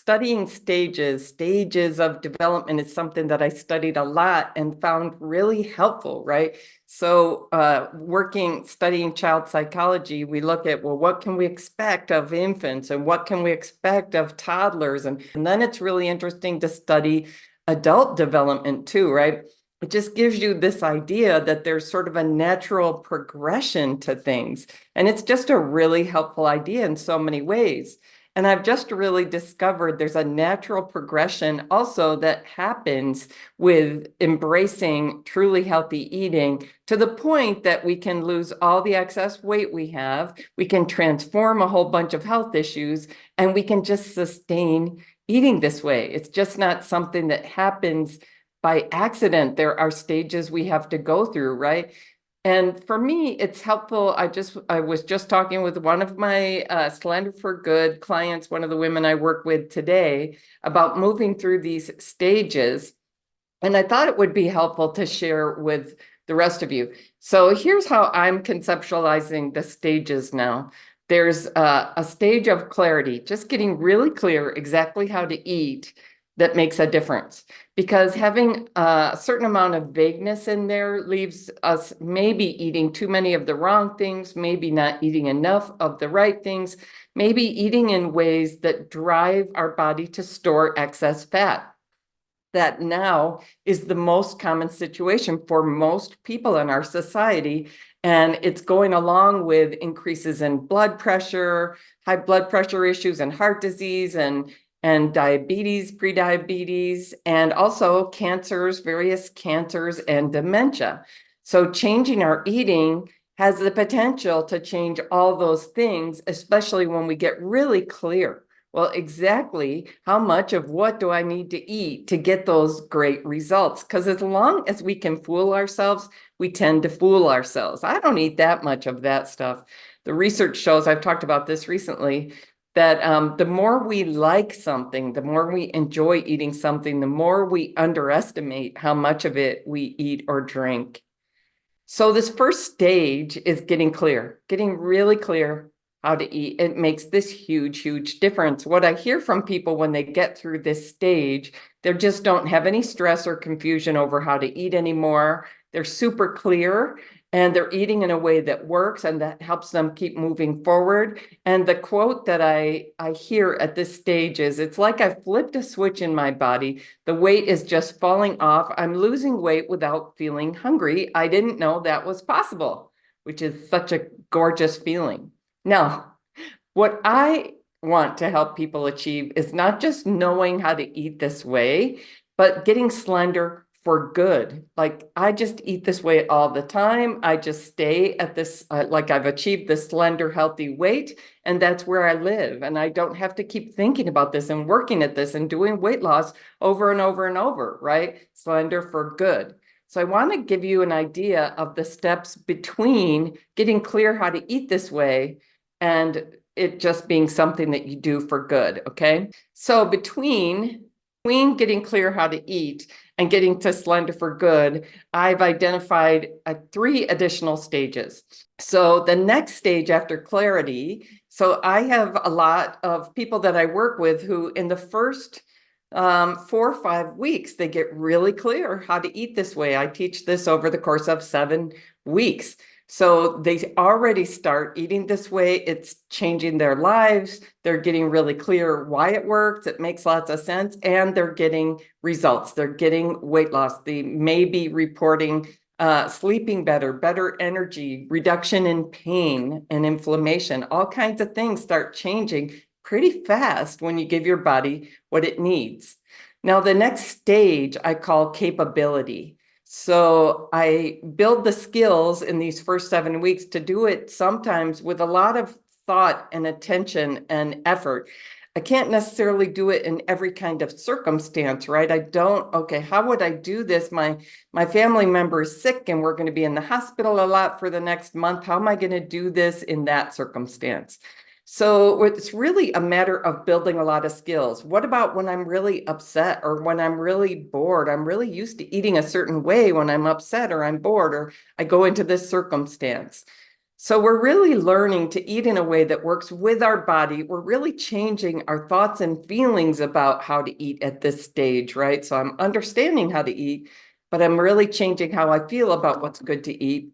studying stages of development is something that I studied a lot and found really helpful, right? So studying child psychology, we look at, well, what can we expect of infants and what can we expect of toddlers? And then it's really interesting to study adult development too, right? It just gives you this idea that there's sort of a natural progression to things. And it's just a really helpful idea in so many ways. And I've just really discovered there's a natural progression also that happens with embracing truly healthy eating to the point that we can lose all the excess weight we have, we can transform a whole bunch of health issues, and we can just sustain eating this way. It's just not something that happens by accident. There are stages we have to go through, right? And for me, it's helpful. I was just talking with one of my Slender for Good clients, one of the women I work with today, about moving through these stages. And I thought it would be helpful to share with the rest of you. So here's how I'm conceptualizing the stages now. There's a stage of clarity, just getting really clear exactly how to eat that makes a difference. Because having a certain amount of vagueness in there leaves us maybe eating too many of the wrong things, maybe not eating enough of the right things, maybe eating in ways that drive our body to store excess fat. That now is the most common situation for most people in our society. And it's going along with increases in blood pressure, high blood pressure issues, and heart disease, and diabetes, prediabetes, and also cancers, various cancers, and dementia. So changing our eating has the potential to change all those things, especially when we get really clear. Well, exactly how much of what do I need to eat to get those great results? Because as long as we can fool ourselves, we tend to fool ourselves. I don't eat that much of that stuff. The research shows, I've talked about this recently, that the more we like something, the more we enjoy eating something, the more we underestimate how much of it we eat or drink. So this first stage is getting clear, getting really clear how to eat. It makes this huge difference. What I hear from people when they get through this stage, they just don't have any stress or confusion over how to eat anymore. They're super clear and they're eating in a way that works and that helps them keep moving forward. And the quote that I hear at this stage is, it's like I flipped a switch in my body. The weight is just falling off. I'm losing weight without feeling hungry. I didn't know that was possible, which is such a gorgeous feeling. Now, what I want to help people achieve is not just knowing how to eat this way, but getting slender for good. Like, I just eat this way all the time. I just stay at this, like I've achieved this slender, healthy weight, and that's where I live. And I don't have to keep thinking about this and working at this and doing weight loss over and over and over, right? Slender for good. So I want to give you an idea of the steps between getting clear how to eat this way and it just being something that you do for good, okay? So between getting clear how to eat and getting to slender for good, I've identified 3 additional stages. So the next stage after clarity, so I have a lot of people that I work with who in the first 4 or 5 weeks, they get really clear how to eat this way. I teach this over the course of 7 weeks. So they already start eating this way. It's changing their lives. They're getting really clear why it works. It makes lots of sense. And they're getting results. They're getting weight loss. They may be reporting sleeping better, better energy, reduction in pain and inflammation. All kinds of things start changing pretty fast when you give your body what it needs. Now, the next stage I call capability. So I build the skills in these first 7 weeks to do it sometimes with a lot of thought and attention and effort. I can't necessarily do it in every kind of circumstance, right? Okay, how would I do this? My family member is sick and we're going to be in the hospital a lot for the next month. How am I going to do this in that circumstance? So it's really a matter of building a lot of skills. What about when I'm really upset or when I'm really bored? I'm really used to eating a certain way when I'm upset or I'm bored or I go into this circumstance. So we're really learning to eat in a way that works with our body. We're really changing our thoughts and feelings about how to eat at this stage, right? So I'm understanding how to eat, but I'm really changing how I feel about what's good to eat.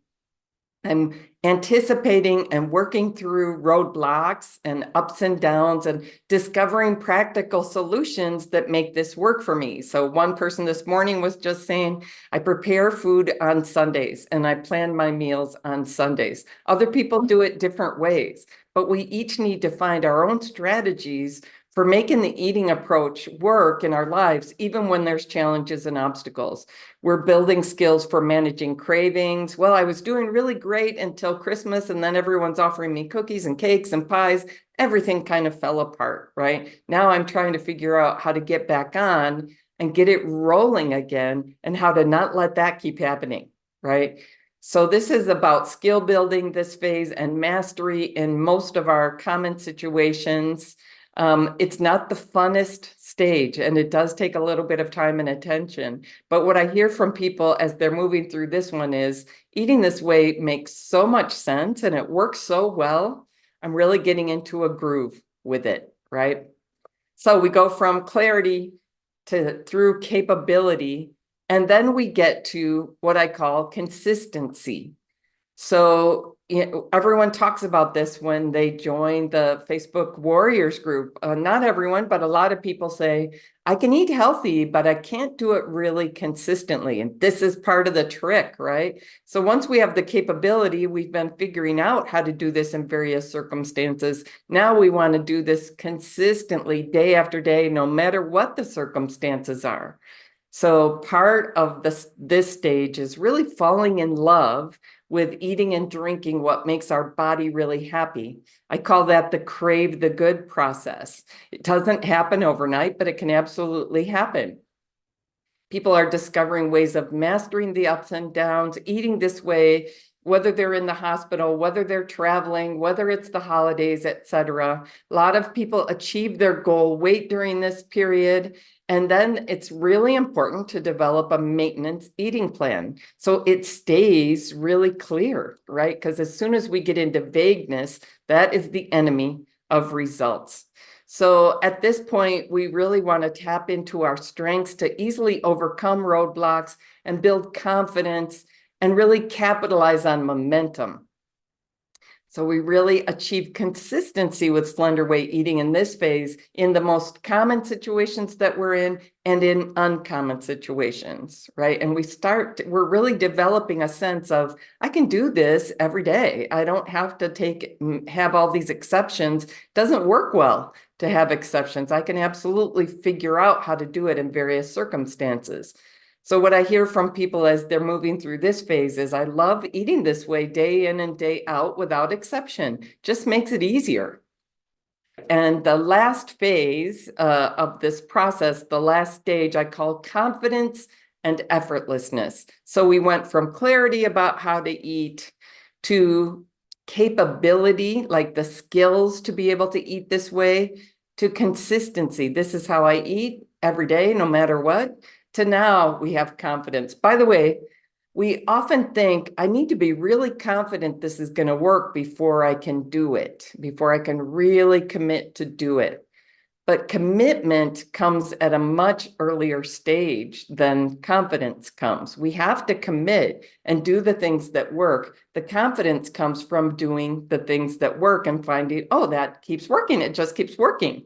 I'm anticipating and working through roadblocks and ups and downs and discovering practical solutions that make this work for me. So one person this morning was just saying, I prepare food on Sundays and I plan my meals on Sundays. Other people do it different ways, but we each need to find our own strategies for making the eating approach work in our lives, even when there's challenges and obstacles. We're building skills for managing cravings. Well, I was doing really great until Christmas, and then everyone's offering me cookies and cakes and pies. Everything kind of fell apart, right? Now I'm trying to figure out how to get back on and get it rolling again and how to not let that keep happening, right? So this is about skill building this phase and mastery in most of our common situations. It's not the funnest stage, and it does take a little bit of time and attention. But what I hear from people as they're moving through this one is eating this way makes so much sense and it works so well. I'm really getting into a groove with it, right? So we go from clarity to through capability, and then we get to what I call consistency. So everyone talks about this when they join the Facebook Warriors group. Not everyone, but a lot of people say, I can eat healthy, but I can't do it really consistently. And this is part of the trick, right? So once we have the capability, we've been figuring out how to do this in various circumstances. Now we want to do this consistently day after day, no matter what the circumstances are. So part of this stage is really falling in love with eating and drinking what makes our body really happy. I call that the crave the good process. It doesn't happen overnight, but it can absolutely happen. People are discovering ways of mastering the ups and downs, eating this way, whether they're in the hospital, whether they're traveling, whether it's the holidays, etc. A lot of people achieve their goal weight during this period. And then it's really important to develop a maintenance eating plan so it stays really clear, right? Because as soon as we get into vagueness, that is the enemy of results. So at this point, we really want to tap into our strengths to easily overcome roadblocks and build confidence and really capitalize on momentum. So we really achieve consistency with slender weight eating in this phase in the most common situations that we're in and in uncommon situations, right? And we're really developing a sense of, I can do this every day. I don't have to have all these exceptions. It doesn't work well to have exceptions. I can absolutely figure out how to do it in various circumstances. So what I hear from people as they're moving through this phase is, I love eating this way day in and day out without exception. Just makes it easier. And the last phase of this process, the last stage, I call confidence and effortlessness. So we went from clarity about how to eat to capability, like the skills to be able to eat this way, to consistency. This is how I eat every day, no matter what. To now we have confidence. By the way, we often think I need to be really confident this is going to work before I can do it, before I can really commit to do it. But commitment comes at a much earlier stage than confidence comes. We have to commit and do the things that work. The confidence comes from doing the things that work and finding, oh, that keeps working. It just keeps working.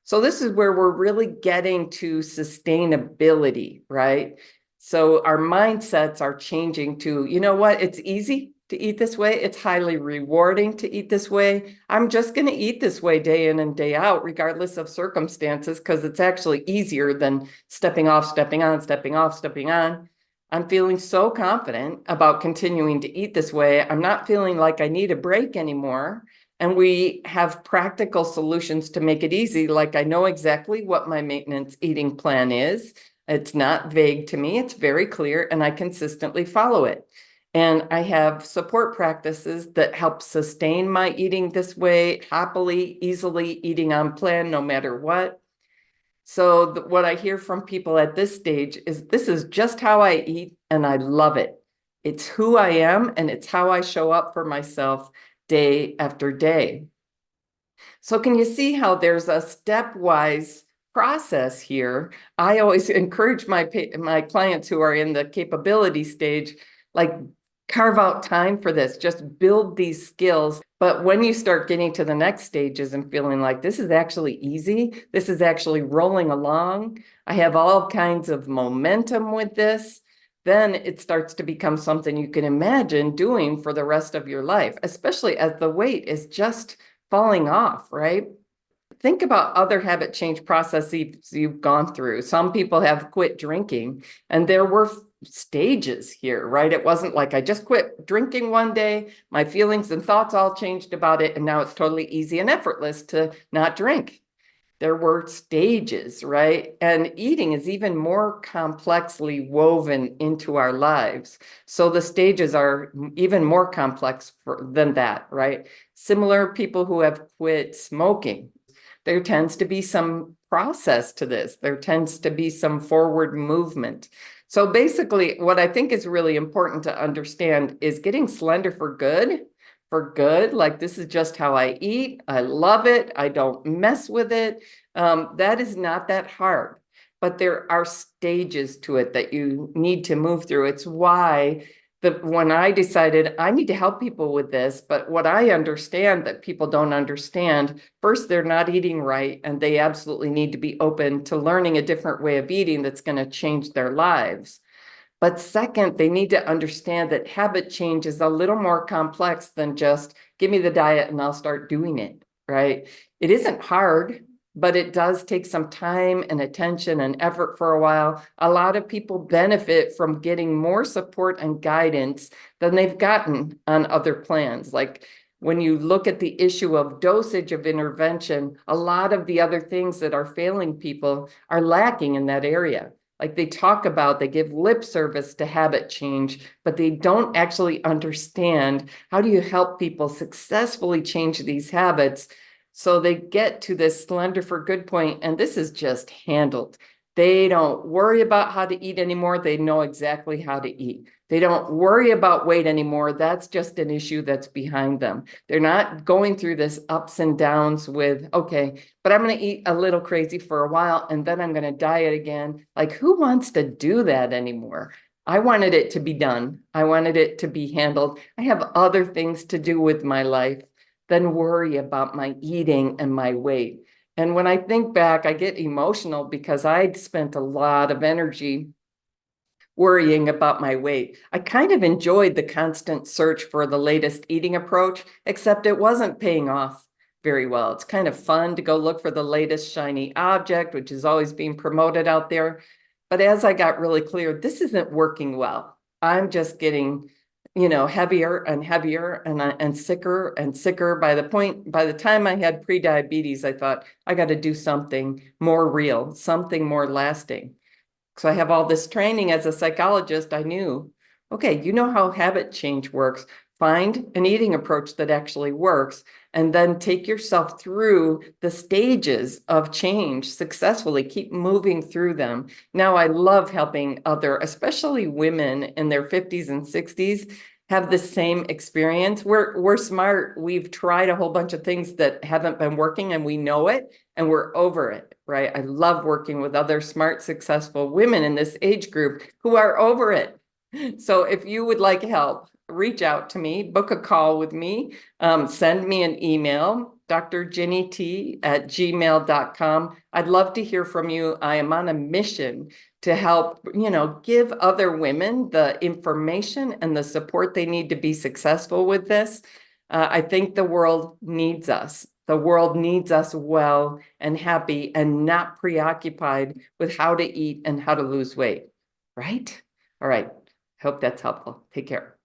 So this is where we're really getting to sustainability, right? So our mindsets are changing to, you know what, it's easy to eat this way. It's highly rewarding to eat this way. I'm just going to eat this way day in and day out, regardless of circumstances, because it's actually easier than stepping off, stepping on, stepping off, stepping on. I'm feeling so confident about continuing to eat this way. I'm not feeling like I need a break anymore. And we have practical solutions to make it easy. Like I know exactly what my maintenance eating plan is. It's not vague to me. It's very clear and I consistently follow it. And I have support practices that help sustain my eating this way, happily, easily eating on plan, no matter what. So what I hear from people at this stage is, this is just how I eat and I love it. It's who I am, and it's how I show up for myself day after day. So can you see how there's a stepwise process here? I always encourage my clients who are in the capability stage, like carve out time for this, just build these skills. But when you start getting to the next stages and feeling like this is actually easy, this is actually rolling along, I have all kinds of momentum with this, then it starts to become something you can imagine doing for the rest of your life, especially as the weight is just falling off, right? Think about other habit change processes you've gone through. Some people have quit drinking, and there were stages here, right? It wasn't like I just quit drinking one day, my feelings and thoughts all changed about it, and now it's totally easy and effortless to not drink. There were stages, right? And eating is even more complexly woven into our lives. So the stages are even more complex than that, right? Similar people who have quit smoking, there tends to be some process to this. There tends to be some forward movement. So basically, what I think is really important to understand is getting slender for good. Like, this is just how I eat. I love it. I don't mess with it. That is not that hard, but there are stages to it that you need to move through. It's why when I decided I need to help people with this, but what I understand that people don't understand, first, they're not eating right, and they absolutely need to be open to learning a different way of eating that's going to change their lives. But second, they need to understand that habit change is a little more complex than just give me the diet and I'll start doing it, right? It isn't hard, but it does take some time and attention and effort for a while. A lot of people benefit from getting more support and guidance than they've gotten on other plans. Like, when you look at the issue of dosage of intervention, a lot of the other things that are failing people are lacking in that area. Like, they talk about, they give lip service to habit change, but they don't actually understand how do you help people successfully change these habits so they get to this slender for good point, and this is just handled. They don't worry about how to eat anymore. They know exactly how to eat. They don't worry about weight anymore. That's just an issue that's behind them. They're not going through this ups and downs with, okay, but I'm going to eat a little crazy for a while and then I'm going to diet again. Like, who wants to do that anymore? I wanted it to be done. I wanted it to be handled. I have other things to do with my life than worry about my eating and my weight. And when I think back, I get emotional because I'd spent a lot of energy worrying about my weight. I kind of enjoyed the constant search for the latest eating approach, except it wasn't paying off very well. It's kind of fun to go look for the latest shiny object, which is always being promoted out there. But as I got really clear, this isn't working well. I'm just getting, heavier and heavier and sicker and sicker. By the time I had prediabetes, I thought I got to do something more real, something more lasting. So I have all this training as a psychologist. I knew, okay, you know how habit change works. Find an eating approach that actually works, and then take yourself through the stages of change successfully. Keep moving through them. Now, I love helping especially women in their 50s and 60s, have the same experience. We're smart. We've tried a whole bunch of things that haven't been working, and we know it, and we're over it, right? I love working with other smart, successful women in this age group who are over it. So if you would like help, reach out to me, book a call with me, send me an email, drginnyt@gmail.com. I'd love to hear from you. I am on a mission to help, give other women the information and the support they need to be successful with this. I think the world needs us. The world needs us well and happy and not preoccupied with how to eat and how to lose weight, right? All right. Hope that's helpful. Take care.